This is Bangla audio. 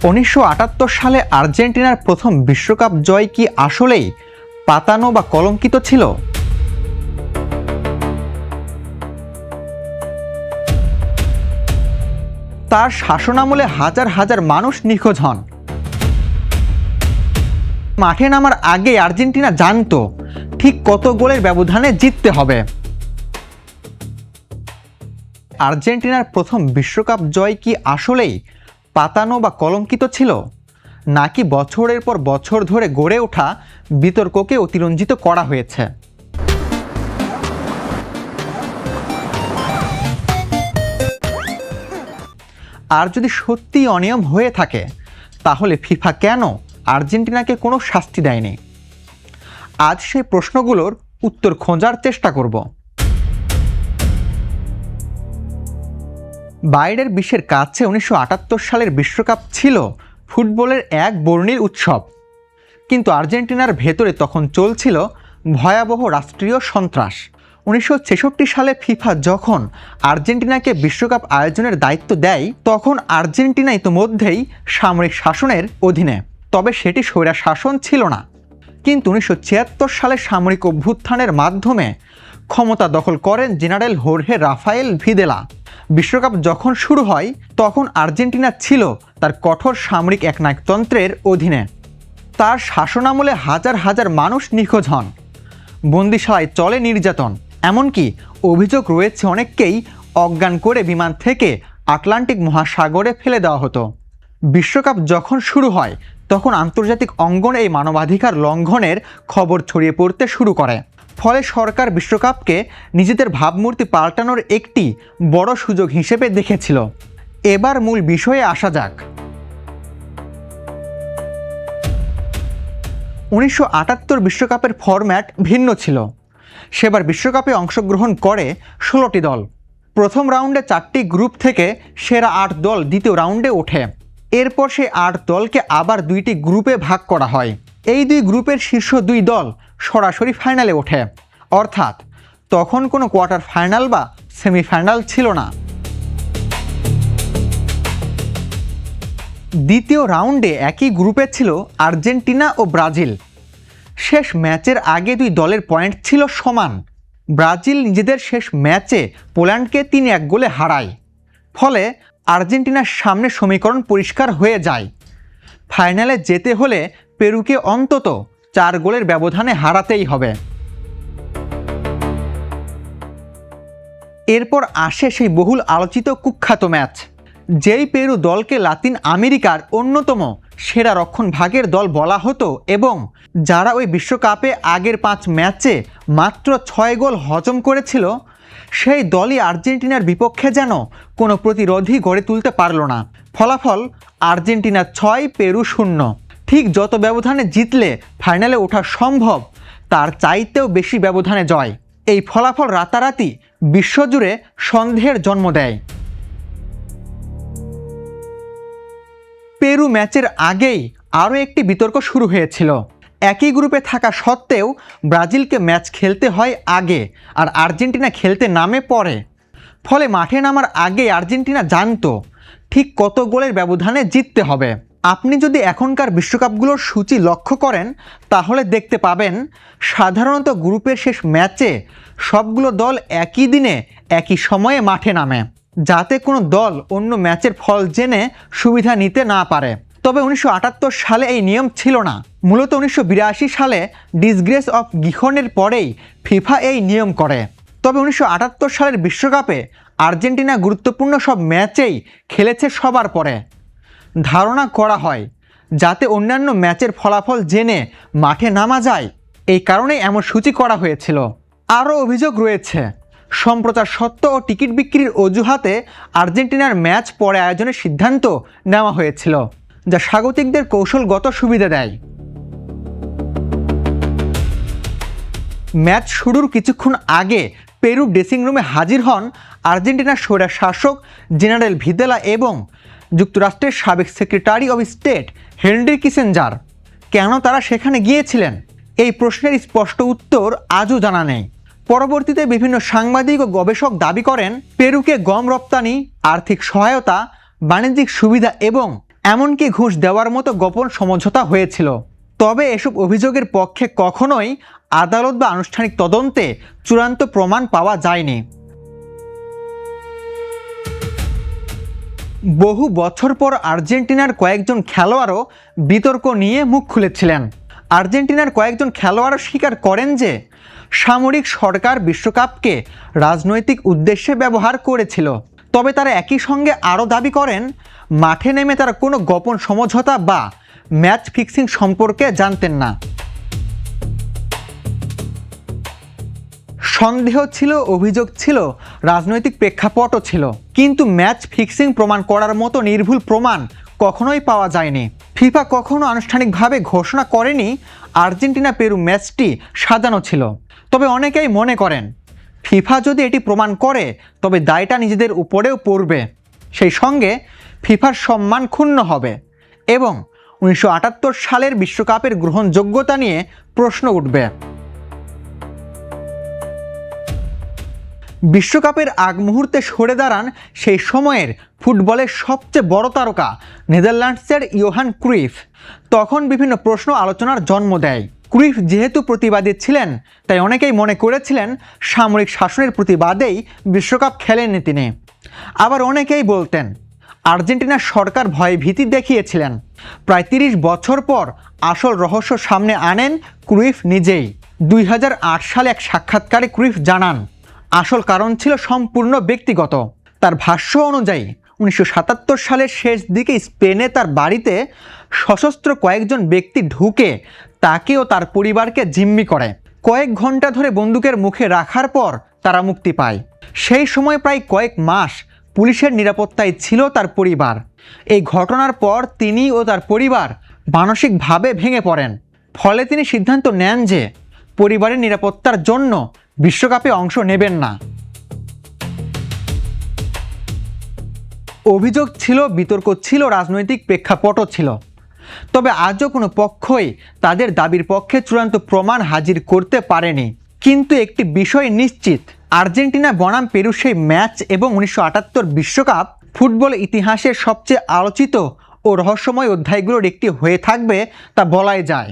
1978 সালে আর্জেন্টিনার প্রথম বিশ্বকাপ জয় কি আসলেই পাতানো বা কলঙ্কিত ছিল? তার শাসনামলে হাজার হাজার মানুষ নিখোঁজ হন। মাঠে নামার আগে আর্জেন্টিনা জানতো ঠিক কত গোলের ব্যবধানে জিততে হবে। আর্জেন্টিনার প্রথম বিশ্বকাপ জয় কি আসলেই পাতানো বা কলঙ্কিত ছিল, নাকি বছরের পর বছর ধরে গড়ে ওঠা বিতর্ককে অতিরঞ্জিত করা হয়েছে? আর যদি সত্যি অনিয়ম হয়ে থাকে, তাহলে ফিফা কেন আর্জেন্টিনাকে কোনো শাস্তি দেয়নি? আজ সেই প্রশ্নগুলোর উত্তর খোঁজার চেষ্টা করব। বাইরের বিশ্বের কাছে 1978 সালের বিশ্বকাপ ছিল ফুটবলের এক বর্ণিল উৎসব, কিন্তু আর্জেন্টিনার ভেতরে তখন চলছিল ভয়াবহ রাষ্ট্রীয় সন্ত্রাস। 1966 সালে ফিফা যখন আর্জেন্টিনাকে বিশ্বকাপ আয়োজনের দায়িত্ব দেয়, তখন আর্জেন্টিনা ইতিমধ্যেই সামরিক শাসনের অধীনে, তবে সেটি স্বৈরা শাসন ছিল না। কিন্তু 1976 সালে সামরিক অভ্যুত্থানের মাধ্যমে ক্ষমতা দখল করেন জেনারেল হোর্হে রাফায়েল ভিদেলা। বিশ্বকাপ যখন শুরু হয়, তখন আর্জেন্টিনা ছিল তার কঠোর সামরিক একনায়কতন্ত্রের অধীনে। তার শাসনামলে হাজার হাজার মানুষ নিখোঁজ হন, বন্দিশালায় চলে নির্যাতন, এমনকি অভিযোগ রয়েছে অনেককেই অজ্ঞান করে বিমান থেকে আটলান্টিক মহাসাগরে ফেলে দেওয়া হতো। বিশ্বকাপ যখন শুরু হয়, তখন আন্তর্জাতিক অঙ্গনে এই মানবাধিকার লঙ্ঘনের খবর ছড়িয়ে পড়তে শুরু করে। ফলে সরকার বিশ্বকাপকে নিজেদের ভাবমূর্তি পাল্টানোর একটি বড় সুযোগ হিসেবে দেখেছিল। এবার মূল বিষয়ে আসা যাক। 1978 বিশ্বকাপের ফরম্যাট ভিন্ন ছিল। সেবার বিশ্বকাপে অংশগ্রহণ করে 16টি দল। প্রথম রাউন্ডে 4টি গ্রুপ থেকে সেরা 8 দল দ্বিতীয় রাউন্ডে ওঠে। এরপর সেই 8 দলকে আবার 2টি গ্রুপে ভাগ করা হয়। এই 2 গ্রুপের শীর্ষ 2 দল সরাসরি ফাইনালে ওঠে, অর্থাৎ তখন কোনো কোয়ার্টার ফাইনাল বা সেমিফাইনাল ছিল না। দ্বিতীয় রাউন্ডে একই গ্রুপে ছিল আর্জেন্টিনা ও ব্রাজিল। শেষ ম্যাচের আগে 2 দলের পয়েন্ট ছিল সমান। ব্রাজিল নিজেদের শেষ ম্যাচে পোল্যান্ডকে 3-1 গোলে হারায়। ফলে আর্জেন্টিনার সামনে সমীকরণ পরিষ্কার হয়ে যায়। ফাইনালে যেতে হলে পেরুকে অন্তত 4 গোলের ব্যবধানে হারাতেই হবে। এরপর আসে সেই বহুল আলোচিত কুখ্যাত ম্যাচ, যেই পেরু দলকে লাতিন আমেরিকার অন্যতম সেরা রক্ষণভাগের দল বলা হতো এবং যারা ওই বিশ্বকাপে আগের 5 ম্যাচে মাত্র 6 গোল হজম করেছিল, সেই দলই আর্জেন্টিনার বিপক্ষে যেন কোনো প্রতিরোধই গড়ে তুলতে পারল না। ফলাফল আর্জেন্টিনা 6, পেরু 0। ঠিক যত ব্যবধানে জিতলে ফাইনালে ওঠা সম্ভব, তার চাইতেও বেশি ব্যবধানে জয়। এই ফলাফল রাতারাতি বিশ্বজুড়ে সন্দেহের জন্ম দেয়। পেরু ম্যাচের আগেই আরও একটি বিতর্ক শুরু হয়েছিল। একই গ্রুপে থাকা সত্ত্বেও ব্রাজিলকে ম্যাচ খেলতে হয় আগে আর আর্জেন্টিনা খেলতে নামে পরে। ফলে মাঠে নামার আগে আর্জেন্টিনা জানতো ঠিক কত গোলের ব্যবধানে জিততে হবে। আপনি যদি এখনকার বিশ্বকাপগুলোর সূচি লক্ষ্য করেন, তাহলে দেখতে পাবেন সাধারণত গ্রুপের শেষ ম্যাচে সবগুলো দল একই দিনে একই সময়ে মাঠে নামে, যাতে কোনো দল অন্য ম্যাচের ফল জেনে সুবিধা নিতে না পারে। তবে 1978 সালে এই নিয়ম ছিল না। মূলত 1982 সালে ডিসগ্রেস অফ গিখনের পরেই ফিফা এই নিয়ম করে। তবে 1978 সালের বিশ্বকাপে আর্জেন্টিনা গুরুত্বপূর্ণ সব ম্যাচেই খেলেছে সবার পরে। ধারণা করা হয় যাতে অন্যান্য ম্যাচের ফলাফল জেনে মাঠে নামা যায়, এই কারণেই এমন সূচি করা হয়েছিল। আরও অভিযোগ রয়েছে, সম্প্রচার সত্ত্ব ও টিকিট বিক্রির অজুহাতে আর্জেন্টিনার ম্যাচ পরে আয়োজনের সিদ্ধান্ত নেওয়া হয়েছিল, যা স্বাগতিকদের কৌশলগত সুবিধা দেয়। ম্যাচ শুরুর কিছুক্ষণ আগে পেরু ড্রেসিং রুমে হাজির হন আর্জেন্টিনার স্বৈরা শাসক জেনারেল ভিদেলা এবং যুক্তরাষ্ট্রের সাবেক secretary of state Henry Kissinger. কেন তারা সেখানে গিয়েছিলেন, এই প্রশ্নের স্পষ্ট উত্তর আজও জানা নেই। পরবর্তীতে বিভিন্ন সাংবাদিক ও গবেষক দাবি করেন পেরুকে গম রপ্তানি, আর্থিক সহায়তা, বাণিজ্যিক সুবিধা এবং এমনকি ঘুষ দেওয়ার মতো গোপন সমঝোতা হয়েছিল। তবে এসব অভিযোগের পক্ষে কখনোই আদালত বা আনুষ্ঠানিক তদন্তে চূড়ান্ত প্রমাণ পাওয়া যায়নি। বহু বছর পর আর্জেন্টিনার কয়েকজন খেলোয়াড়ও বিতর্ক নিয়ে মুখ খুলেছিলেন। আর্জেন্টিনার কয়েকজন খেলোয়াড়ও স্বীকার করেন যে সামরিক সরকার বিশ্বকাপকে রাজনৈতিক উদ্দেশ্যে ব্যবহার করেছিল। তবে তারা একই সঙ্গে আরও দাবি করেন মাঠে নেমে তারা কোনো গোপন সমঝোতা বা ম্যাচ ফিক্সিং সম্পর্কে জানতেন না। সন্দেহ ছিল, অভিযোগ ছিল, রাজনৈতিক প্রেক্ষাপটও ছিল, কিন্তু ম্যাচ ফিক্সিং প্রমাণ করার মতো নির্ভুল প্রমাণ কখনোই পাওয়া যায়নি। ফিফা কখনো আনুষ্ঠানিকভাবে ঘোষণা করেনি আর্জেন্টিনা পেরু ম্যাচটি সাজানো ছিল। তবে অনেকেই মনে করেন ফিফা যদি এটি প্রমাণ করে তবে দায়টা নিজেদের উপরেও পড়বে, সেই সঙ্গে ফিফার সম্মান ক্ষুণ্ণ হবে এবং 1978 সালের বিশ্বকাপের গ্রহণযোগ্যতা নিয়ে প্রশ্ন উঠবে। বিশ্বকাপের আগ মুহূর্তে সরে দাঁড়ান সেই সময়ের ফুটবলের সবচেয়ে বড় তারকা নেদারল্যান্ডসের ইয়োহান ক্রুইফ। তখন বিভিন্ন প্রশ্ন আলোচনার জন্ম দেয়। ক্রুইফ যেহেতু প্রতিবাদী ছিলেন, তাই অনেকেই মনে করেছিলেন সামরিক শাসনের প্রতিবাদেই বিশ্বকাপ খেলেননি তিনি। আবার অনেকেই বলতেন আর্জেন্টিনার সরকার ভয়ভীতি দেখিয়েছিলেন। প্রায় 30 বছর পর আসল রহস্য সামনে আনেন ক্রুইফ নিজেই। 2008 সালে এক সাক্ষাৎকারে ক্রুইফ জানান আসল কারণ ছিল সম্পূর্ণ ব্যক্তিগত। তার ভাষ্য অনুযায়ী 1977 সালের শেষ দিকে স্পেনে তার বাড়িতে সশস্ত্র কয়েকজন ব্যক্তি ঢুকে তাকে ও তার পরিবারকে জিম্মি করে। কয়েক ঘন্টা ধরে বন্দুকের মুখে রাখার পর তারা মুক্তি পায়। সেই সময় প্রায় কয়েক মাস পুলিশের নিরাপত্তায় ছিল তার পরিবার। এই ঘটনার পর তিনি ও তার পরিবার মানসিকভাবে ভেঙে পড়েন। ফলে তিনি সিদ্ধান্ত নেন যে পরিবারের নিরাপত্তার জন্য বিশ্বকাপে অংশ নেবেন না। অভিযোগ ছিল, বিতর্ক ছিল, রাজনৈতিক প্রেক্ষাপটও ছিল। তবে আজও কোনো পক্ষই তাদের দাবির পক্ষে চূড়ান্ত প্রমাণ হাজির করতে পারেনি। কিন্তু একটি বিষয় নিশ্চিত, আর্জেন্টিনা বনাম পেরু সেই ম্যাচ এবং 1978 বিশ্বকাপ ফুটবল ইতিহাসের সবচেয়ে আলোচিত ও রহস্যময় অধ্যায়গুলোর একটি হয়ে থাকবে তা বলাই যায়।